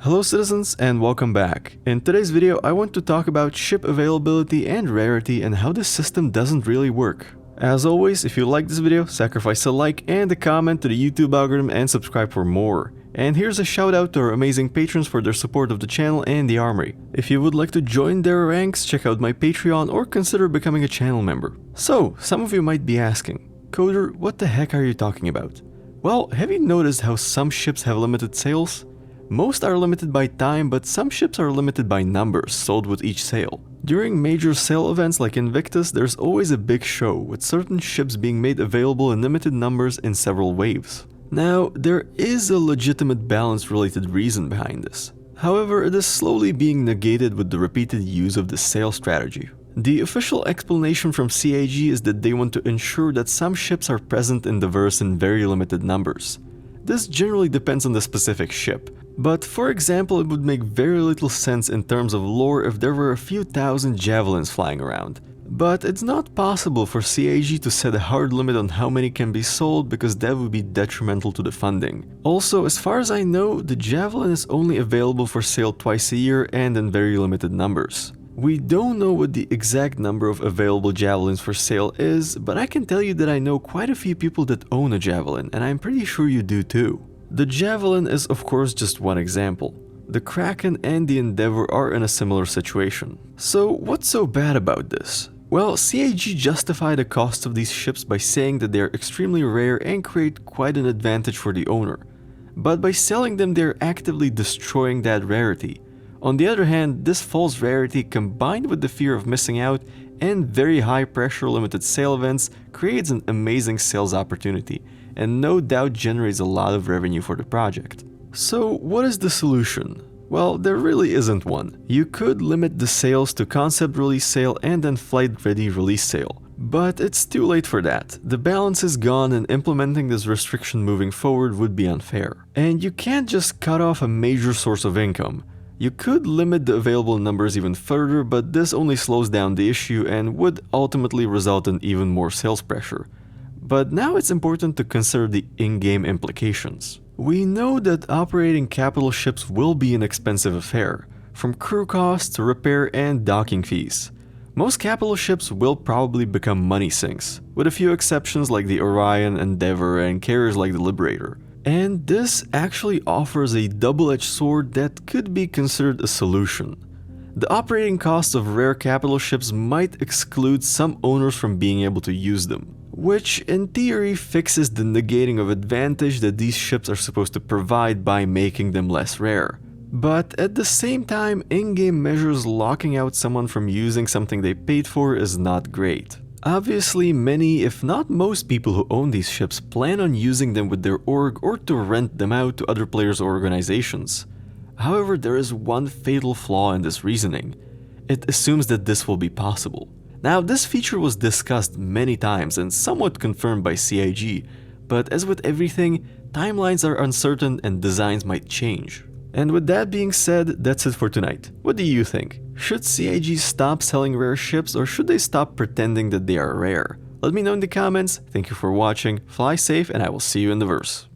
Hello citizens and welcome back. In today's video I want to talk about ship availability and rarity and how this system doesn't really work. As always, if you like this video, sacrifice a like and a comment to the YouTube algorithm and subscribe for more. And here's a shout out to our amazing patrons for their support of the channel and the Armory. If you would like to join their ranks, check out my Patreon or consider becoming a channel member. So, some of you might be asking, Coder, what the heck are you talking about? Well, have you noticed how some ships have limited sales? Most are limited by time, but some ships are limited by numbers sold with each sale. During major sale events like Invictus, there's always a big show, with certain ships being made available in limited numbers in several waves. Now, there is a legitimate balance-related reason behind this. However, it is slowly being negated with the repeated use of this sale strategy. The official explanation from CAG is that they want to ensure that some ships are present in diverse and very limited numbers. This generally depends on the specific ship, but for example it would make very little sense in terms of lore if there were a few thousand javelins flying around. But it's not possible for CAG to set a hard limit on how many can be sold because that would be detrimental to the funding. Also, as far as I know, the javelin is only available for sale twice a year and in very limited numbers. We don't know what the exact number of available javelins for sale is, but I can tell you that I know quite a few people that own a javelin, and I'm pretty sure you do too. The javelin is of course just one example. The Kraken and the Endeavor are in a similar situation. So what's so bad about this? Well, CAG justify the cost of these ships by saying that they are extremely rare and create quite an advantage for the owner. But by selling them, they're actively destroying that rarity. On the other hand, this false rarity combined with the fear of missing out and very high pressure limited sale events creates an amazing sales opportunity and no doubt generates a lot of revenue for the project. So what is the solution? Well, there really isn't one. You could limit the sales to concept release sale and then flight ready release sale. But it's too late for that. The balance is gone and implementing this restriction moving forward would be unfair. And you can't just cut off a major source of income. You could limit the available numbers even further, but this only slows down the issue and would ultimately result in even more sales pressure. But now it's important to consider the in-game implications. We know that operating capital ships will be an expensive affair, from crew costs to repair and docking fees. Most capital ships will probably become money sinks, with a few exceptions like the Orion, Endeavor, and carriers like the Liberator. And this actually offers a double-edged sword that could be considered a solution. The operating costs of rare capital ships might exclude some owners from being able to use them, which in theory fixes the negating of advantage that these ships are supposed to provide by making them less rare. But at the same time, in-game measures locking out someone from using something they paid for is not great. Obviously, many, if not most people who own these ships plan on using them with their org or to rent them out to other players or organizations. However, there is one fatal flaw in this reasoning. It assumes that this will be possible. Now, this feature was discussed many times and somewhat confirmed by CIG, but as with everything, timelines are uncertain and designs might change. And with that being said, that's it for tonight. What do you think? Should CIG stop selling rare ships or should they stop pretending that they are rare? Let me know in the comments. Thank you for watching, fly safe, and I will see you in the verse.